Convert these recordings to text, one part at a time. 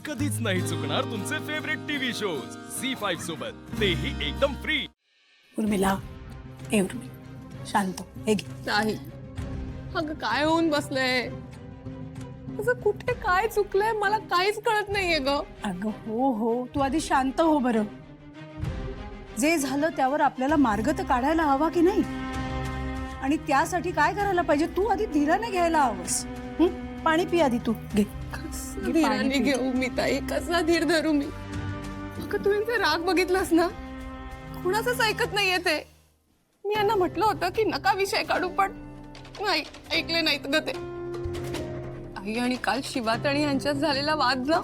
कधीच नाही चुकणार तुमचे फेवरेट टीव्ही शोज झी5 सोबत, तेही एकदम फ्री। उर्मिला, ए उर्मिला, शांत हो. हे घे. नाही अगं काय होऊन बसलंय, असं कुठे काय चुकलंय मला काहीच कळत नाहीये ग। अगं हो हो, तू आधी शांत हो बरं. जे झालं त्यावर आपल्याला मार्ग तर काढायला हवा की नाही, आणि त्यासाठी काय करायला पाहिजे, तू आधी धीराने घ्यायला हवंस. पाणी पी आधी, तू घे. धीराने घेऊ मी ताई, कसा धीर धरू मी? अगं तू यांचा राग बघितलास ना, कुणाचंच ऐकत नाहीये ते. मी यांना म्हटलं होतं की नका विषय काढू, पण नाही ऐकले नाहीत ग ते. आई आणि काल शिवात आणि यांच्यात झालेला वाद ना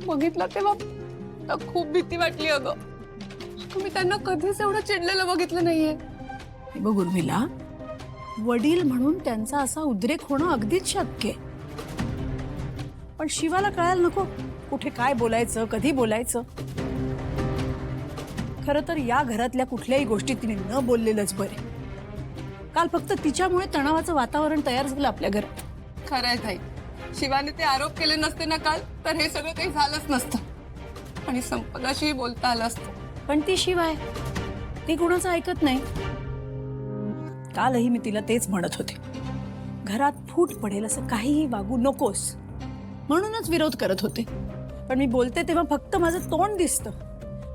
बघितला तेव्हा तर खूप भीती वाटली अगं. मी त्यांना कधीच एवढं चिडलेलं बघितलं नाहीये. हे बघ उर्मिला, वडील म्हणून त्यांचा असा उद्रेक होणं अगदीच शक्य आहे, पण शिवाला कळायला नको कुठे काय बोलायचं, कधी बोलायचं. खरं तर या घरातल्या कुठल्याही गोष्टी तिने न बोललेलंच बरे. काल फक्त तिच्यामुळे तणावाचं वातावरण तयार झालं आपल्या घरात. खरंय ताई, शिवाने ते आरोप केले नसते ना काल, तर हे सगळं काही झालंच नसतं आणि संपदाशी बोलता आलं असतं. पण ती शिवाय ती कुणाचं ऐकत नाही. कालही मी तिला तेच म्हणत होते, घरात फूट पडेल असं काहीही वागू नकोस, म्हणूनच विरोध करत होते. पण मी बोलते तेव्हा फक्त माझं तोंड दिसतं,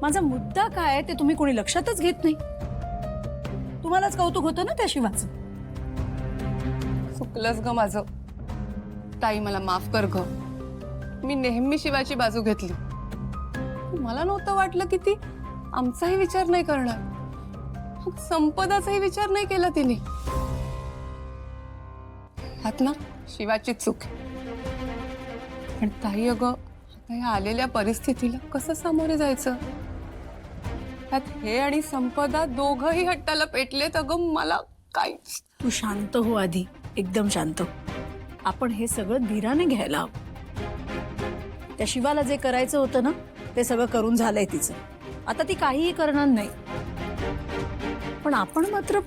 माझा मुद्दा काय ते तुम्ही कोणी लक्षातच घेत नाही. तुम्हालाच कौतुक होतं ना त्या शिवाचं. चुकलंच ग माझं ताई, मला माफ कर ग. मी नेहमी शिवाची बाजू घेतली. मला नव्हतं वाटलं की ती आमचाही विचार नाही करणार, संपदाचाही विचार नाही केला तिने. हात ना शिवाची चूक. पण ताई अगं, आता या आलेल्या परिस्थितीला कसं सामोरे जायचं? त्यात हे आणि संपदा दोघंही हट्टाला पेटलेत अगं. मला काहीच. तू शांत हो आधी, एकदम शांत हो. आपण हे सगळं धीराने घ्यायला हवं. त्या शिवाला जे करायचं होतं ना ते सगळं करून झालंय तिचं. आता ती काहीही करणार नाही, पण आपण मात्र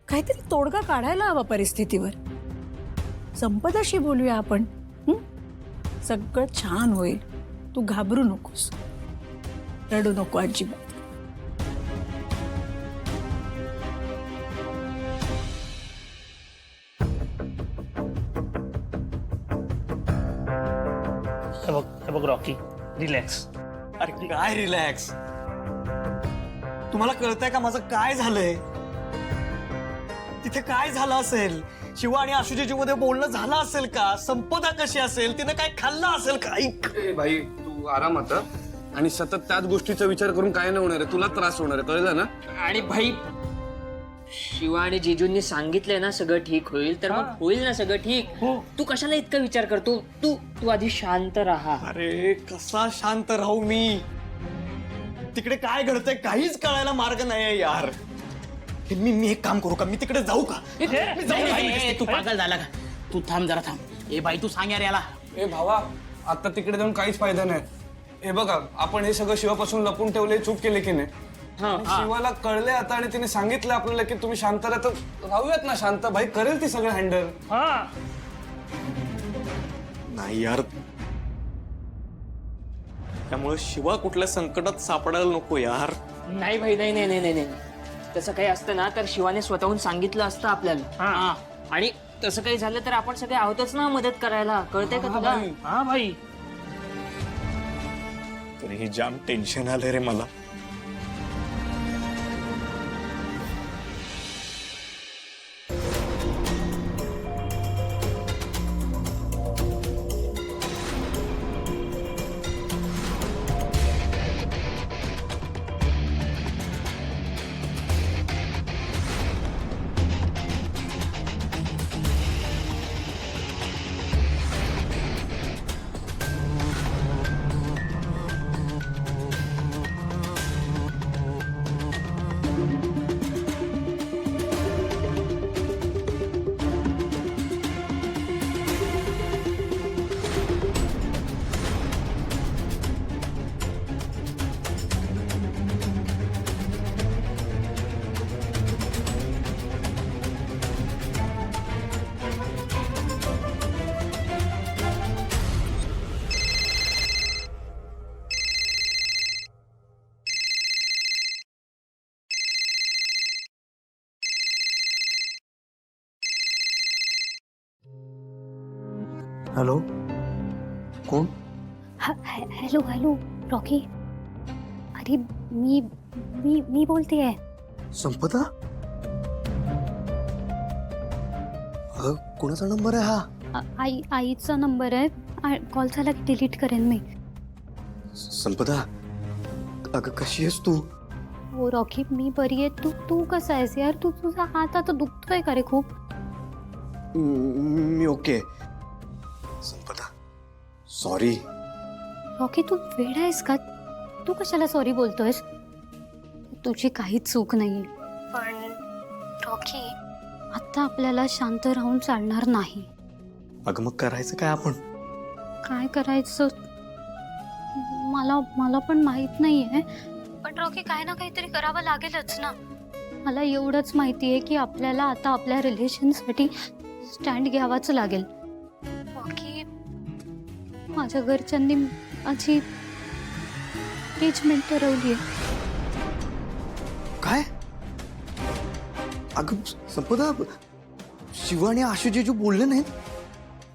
काहीतरी तोडगा काढायला हवा परिस्थितीवर. संपदाशी बोलूया आपण. सगळं छान होईल, तू घाबरू नकोस, रडू नको अजिबात. हे बघ रॉकी, रिलॅक्स. अरे काय रिलॅक्स? तुम्हाला कळतंय का माझं काय झालंय? तिथे काय झालं असेल? शिवा आणि आशुजीजी मध्ये बोलणं झालं असेल का? संपदा कशी असेल? तिने काय खाल्लं असेल का? भाई तू आराम आता, आणि सतत त्याच गोष्टीचा विचार करून काय नाही होणार आहे, तुला त्रास होणार आहे, कळलं ना? आणि भाई शिवा आणि जीजूंनी सांगितलंय ना सगळं ठीक होईल, तर मग होईल ना सगळं ठीक. तू कशाला इतका विचार करतो? तू तू आधी शांत राहा. अरे कसा शांत राहू मी? तिकडे काय घडतंय काहीच कळायला मार्ग नाही यार. मी एक काम करू का? मी तिकडे जाऊ का? तू पागल झाला का? तू थांब जरा, थांब. ए बाई तू सांग यार याला. ए भावा, आता तिकडे जाऊन काहीच फायदा नाही. हे बघा, आपण हे सगळं शिवापासून लपून ठेवले, चूक केले की नाही? आणि शिवाला कळले आता, आणि तिने सांगितलं आपल्याला की तुम्ही शांत राहा, तर राहूयात ना शांत. भाई करेल ती सगळं हँडल. नाही यार, त्यामुळे शिवा कुठल्या संकटात सापडायला नको यार. नाही भाई, नाही नाही नाही नाही, तसं काही असतं ना तर शिवाने स्वतःहून सांगितलं असतं आपल्याला. आणि तसं काही झालं तर आपण सगळे आहोतच ना मदत करायला. कळतंय का तुला? हा भाई. तरीही जाम टेन्शन आलं रे मला. हॅलो कोण? Hello hello Rocky. अरे मी मी मी बोलते आहे. संपदा? कोणाचा नंबर आहे हा? आईचा नंबर आहे. कॉल झाला की डिलीट करेन मी. संपदा अगं कशी आहेस तू? हो रॉकी मी बरी आहे. तू कसा आहेस यार? तुझा हात आता दुखतोय का रे खूप? मी ओके. संपदा सॉरी. रॉकी तू वेडा आहेस का? तू कशाला सॉरी बोलतोयस? तुझी काहीच चूक नाहीये. पण रॉकी आता आपल्याला शांत राहून चालणार नाही. अगं मग करायचं काय आपण? काय करायचं मला पण माहित नाहीये. पण रॉकी काय ना काहीतरी करावं लागेलच ना. मला एवढंच माहिती आहे की आपल्याला आता आपल्या रिलेशनसाठी स्टँड घ्यावाच लागेल. रॉकी माझ्या घरच्यांनी माझी एंगेजमेंट ठरवली आहे. काय? अगं संपदा शिवा आणि आशू जेजू बोलले नाहीत?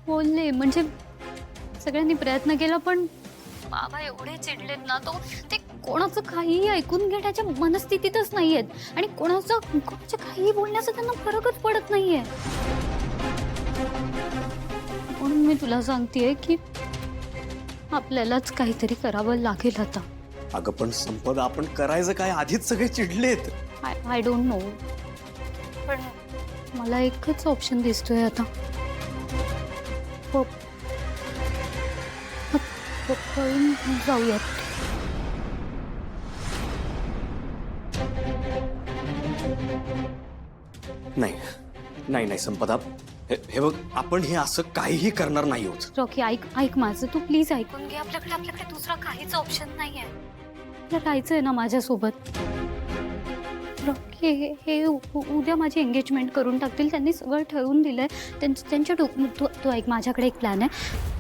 बोलले म्हणजे सगळ्यांनी प्रयत्न केला पण बाबा एवढे चिडलेत ना. तो ते कोणाचं काहीही ऐकून घेण्याच्या मनस्थितीतच नाहीयेत आणि कोणाच्या काहीही बोलण्याचा त्यांना फरकच पडत नाहीये. म्हणून मी तुला सांगतेय की आपल्यालाच काहीतरी करावं लागेल आता. अगं पण संपदा आपण करायचं काय? आधीच सगळे चिडलेत. I don't know. पण मला एकच ऑप्शन दिसतोय आता. पळून जाऊयात. नाही नाही नाही संपदा हे बघ आपण हे असं काहीही करणार नाही आहोत. रॉकी ऐक माझं. तू प्लीज ऐकून घे. आपल्याकडे दुसरा काहीच ऑप्शन नाही आहे. तुला राहायचंय ना माझ्यासोबत? रॉकी हे उद्या माझी एंगेजमेंट करून टाकतील. त्यांनी सगळं ठरवून दिलंय. त्यांच्या तू ऐक माझ्याकडे एक प्लॅन आहे.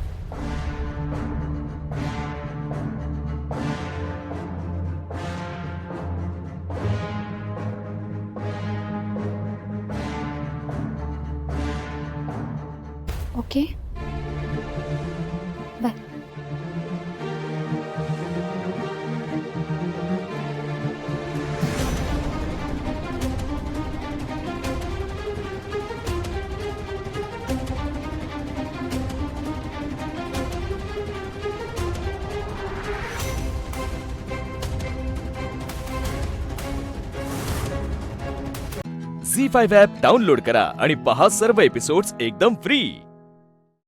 Okay bye. Zee5 app download करा आणि पहा सर्व एपिसोड्स एकदम फ्री.